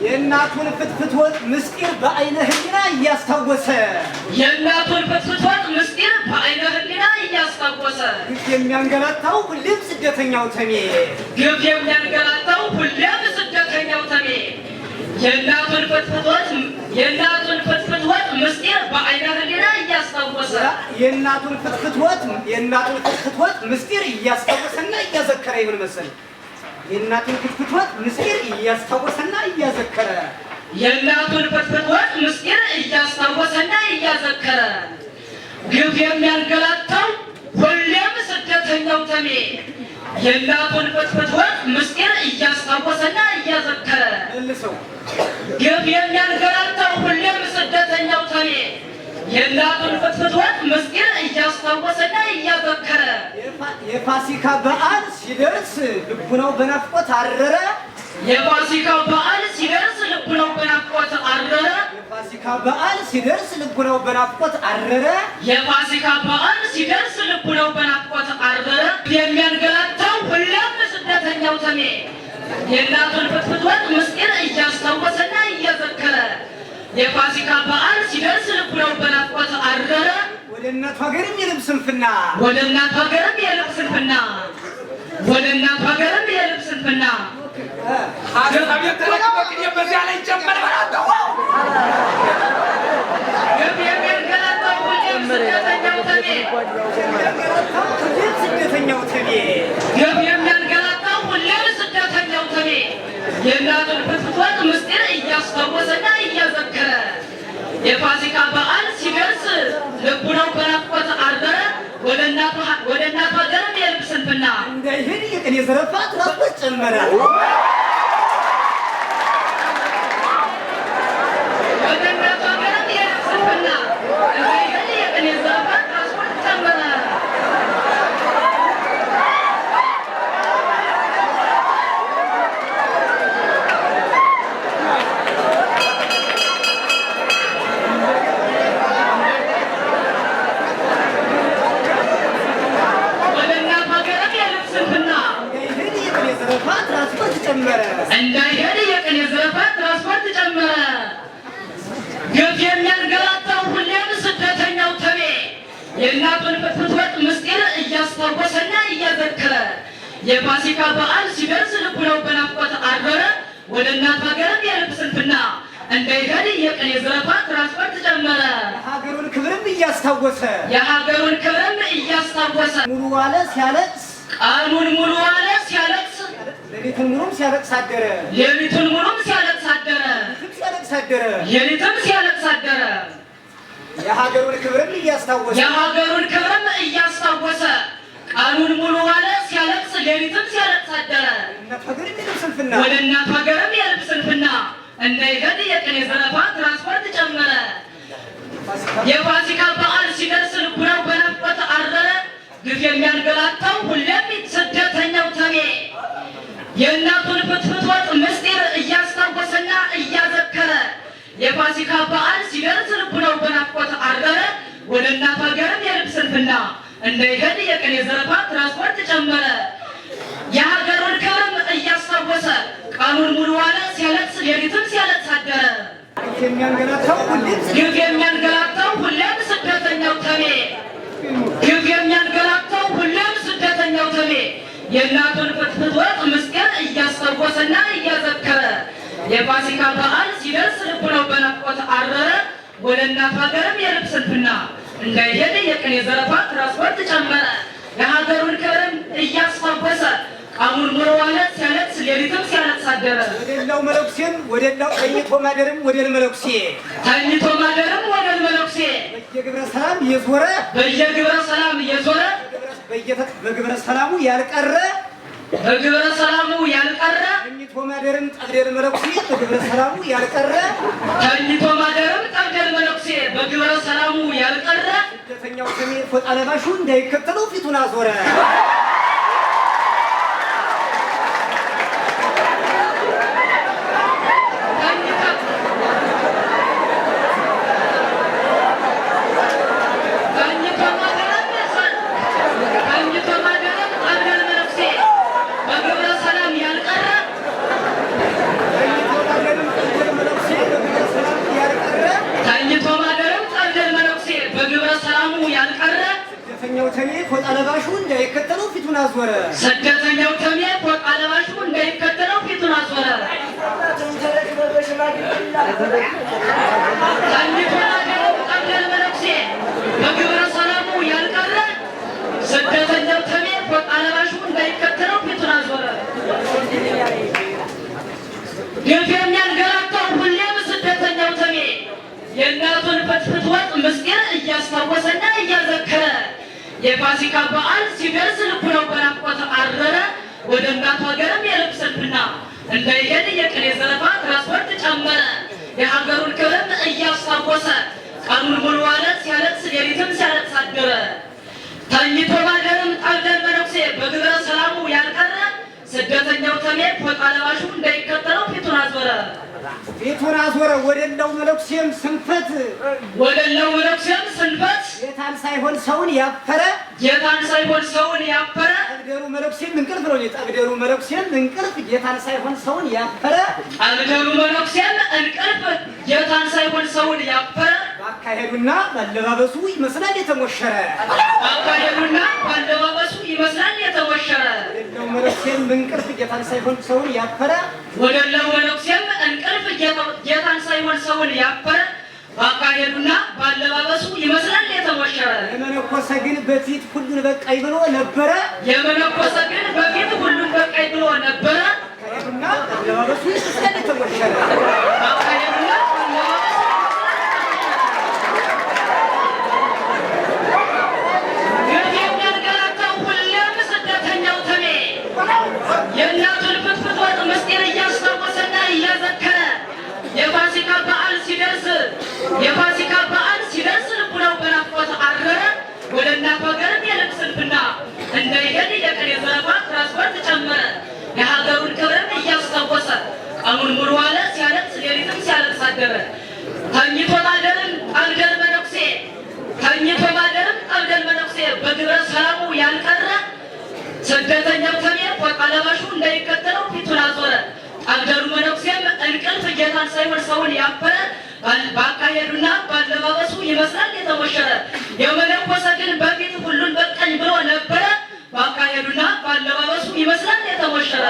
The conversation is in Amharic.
የእናቱን ፍትፍት ወጥ ምስጢር በአይነ ህሊና እያስታወሰ የእናቱን ፍትፍት ወጥ ምስጢር በአይነ ህሊና እያስታወሰ ግፍ የሚያንገላታው ሁሌም ስደተኛው ተሜ ግፍ የሚያንገላታው ሁሌም ስደተኛው ተሜ የእናቱን ፍትፍት ወጥ ምስጢር በአይነ ህሊና እያስታወሰ የእናቱን ፍትፍት ወጥ ምስጢር እያስታወሰና እያዘከረ ይሁን መሰል የእናቱን ፍትፍት ወጥ ምስጢር እያስታወሰና እያዘከረ የእናቱን ፍትፍት ወጥ ምስጢር እያስታወሰና እያዘከረ ግፍ የሚያንገላታው ሁሌም ስደተኛው ተሜ የእናቱን ፍትፍት ወጥ ምስጢር እያስታወሰና እያዘከረ መልሰው ግፍ የሚያንገላታው ሁሌም ስደተኛው ተሜ የእናቱን ፍትፍት ወጥ ምስጢር እያስታወሰና እያዘከረ የፋሲካ በዓል ሲደርስ ልቡናው በናፍቆት አረረ የፋሲካ በዓል ሲደርስ ልቡናው በናፍቆት አረረ የፋሲካ በዓል ሲደርስ ልቡናው በናፍቆት አረረ የፋሲካ በዓል ሲደርስ ልቡናው በናፍቆት አረረ የሚያንገላታው ሁሌም ስደተኛው ተሜ የእናቱን ፍትፍት ወጥ ምስጢር እያስታወሰና እያዘከረ የፋሲካ በዓል ሲደርስ ልቡናው በናፍቆት አረረ ወደ እናቱ ሀገርም የልብ ስንፍና ወደ እናቱ ሀገርም የልብ ስንፍና ወደ እናቱ ሀገርም የልብ ስንፍና አቤት ተለቅበቅኝ በዚያ ላይ ጀመረ የሚያንገላታው ሁሌም ስደተኛው ተሜ ስደተኛው ተሜ የሚያንገላታው ሁሌም ስደተኛው ተሜ የእናቱን ፍትፍት ወጥ ምስጢር እያስታወሰና እያዘከረ የፋሲካ በዓል ሲደርስ ልቡናው በናፍቆት አረረ ወደ እናቱ ሀገርም የልብ ስንፍና እንዳይሄድ የቅኔ ዘረፋ ትራስቆት ጨመረ ወደ እናቱ ሀገርም የልብ ስንፍና እንዳይሄድ የቅኔ ዘረፋ ትራስቆት ጨመረ እንዳይሄድ የቅኔ ዘረፋ ትራስቆት ጨመረ ግፍ የሚያንገላታው ሁሌም ስደተኛው ተሜ የእናቱን ፍትፍት ወጥ ምስጢር እያስታወሰና እያዘከረ የፋሲካ በዓል ሲደርስ ልቡናው በናፍቆት አረረ ወደ እናቱ ሀገርም የልብ ስንፍና እንዳይሄድ የቅኔ ዘረፋ ትራስቆት ጨመረ የሀገሩን ክብርም እያስታወሰ ሙሉ ዋለ ሲያለቅስ ቀኑን ሙሉ ዋለ ሲያለቅስ ሌሊቱን ሙሉም ሲያለቅስ አደረ ሌሊትም ሲያለቅስ አደረ የሀገሩን ክብርም እያስታወሰ ቀኑን ሙሉ ዋለ ሲያለቅስ ሌሊትም ሲያለቅስ አደረ ወደ እናቱ ሀገርም የልብ ስንፍና እንዳይሄድ የቅኔ ዘረፋ ትራስቆት ጨመረ የፋሲካ በዓል ሲደርስ ልቡናው በናፍቆት አረረ ግፍ የሚያንገላታው ሁሌም ስደተኛው ተሜ የእናቱን ፍትፍት ወጥ ምስጢር እያስታወሰና እያዘከረ የፋሲካ በዓል ሲደርስ ልቡናው በናፍቆት አረረ ወደ እናቱ ሀገርም የልብ ስንፍና እንዳይሄድ የቅኔ ዘረፋ ትራስቆት ጨመረ የሀገሩን ክብርም እያስታወሰ ቀኑን ሙሉ ዋለ ሲያለቅስ ሌሊትም ሲያለቅስ አደረ ግፍ የሚያንገላታው ሁሌም ስደተኛው ተሜ የእናቱን ፍትፍት ወጥ ምስጢር እያስታወሰና እያዘከረ የፋሲካ በዓል ሲደርስ ልቡናው በናፍቆት አረረ ወደ እናቱ ሀገርም የልብ ስንፍና እንዳይሄድ የቅኔ ዘረፋ ትራስቆት ጨመረ የሀገሩን ክብርም እያስታወሰ ቀኑን ሙሉ ዋለ ሲያለቅስ ሌሊትም ሲያለቅስ አደረ ወደላው መለኩሴም ወደላው ተኝቶ ማደርም ወደል መለኩሴ በየግብረ ሰላም እየዞረ በግብረ ሰላሙ ያልቀረ ተኝቶ ማደርም ጠብደል መለኩሴ በግብረ ሰላሙ ያልቀረ ተኝቶ ማደርም ጠብደል ስደተኛው ስሜ ፎጣ ለባሹ እንዳይከተለው ፊቱን አዞረ። ስደተኛው ተሜ ፎጣ ለባሹ እንዳይከተለው ፊቱን አዞረ። ስደተኛው ተሜ ፎጣ ለባሹ እንዳይከተለው ፊቱን አዞረ። ተኝቶ ላደረው ጠብደል መነኩሴ በግብረ ሰላሙ ያልቀረ ስደተኛው ተሜ ፎጣ ለባሹ እንዳይከተለው ፊቱን አዞረ። ግፍ የሚያንገላታው ሁሌም ስደተኛው ተሜ የእናቱን ፍትፍት ወጥ ምስጢር እያስታወሰና እያዘከረ የፋሲካ በዓል ሲደርስ ልቡ ነው በናፍቆት አረረ። ወደ እናቱ ሀገርም የልብ ስንፍና እንዳይሄድ የቅኔ ዘረፋ ትራንስፖርት ጨመረ። የሀገሩን ክብርም እያስታወሰ ቀኑን ሙሉ ዋለ ሲያለቅስ ሌሊትም ሲያለቅስ አደረ። ተኝቶ ባደረም ጠብደል መነኩሴ በግብረ ሰላሙ ያልቀረ ስደተኛው ተሜ ፎጣ ለባሹ እንዳይከተለው ፊቱን አዞረ። ፊቱን አዞረ ወደለው መነኩሴም ስንፈት ጌታን ሳይሆን ሰውን ያፈረ ጠብደሉ መነኩሴም እንቅልፍ ነው። ጠብደሉ መነኩሴም እንቅልፍ ጌታን ሳይሆን ሰውን ያፈረ ባካሄዱና ባለባበሱ ይመስላል የተሞሸረ ወደለው መነኩሴም እንቅልፍ ጌታን ሳይሆን ሰውን ያፈረ ባካሄዱና ባለባበሱ ይመስላል የተሞሸረ የመነኮሰ ግን በፊት ሁሉን በቃኝ ብሎ ነበረ። ባካሄዱና ባለባበሱ ይመስላል የተሞሸረ የእናቱን ፍትፍት ወጥ ምስጢር እያስታወሰና እያዘከረ የፋሲካ በዓል ሲደርስ ልቡ ነው በናፍቆት አረረ። ወደ እናቱ ሀገርም የልብ ስንፍና እንዳይሄድ የቅኔ ዘረፋ ትራንስፖርት ጨመረ። የሀገሩን ክብርም እያስታወሰ ቀኑን ሙሉ ዋለ ሲያለቅስ ሌሊትም ሲያለቅስ አደረ። ተኝቶ ባደርም ጠብደል መነኩሴ በግብረ ሰላሙ ያልቀረ ስደተኛው ተሜ ፎጣ ለባሹ እንዳይከተለው ፊቱን አዞረ። ጠብደሉ መነኩሴም እንቅልፍ ጌታን ሳይሆን ሰውን ያፈረ ባካሄዱና ባለባበሱ ይመስላል የተሞሸረ የመነኮሰ ግን በፊት ሁሉን በቃኝ ብሎ ነበረ። ባካሄዱና ባለባበሱ ይመስላል የተሞሸረ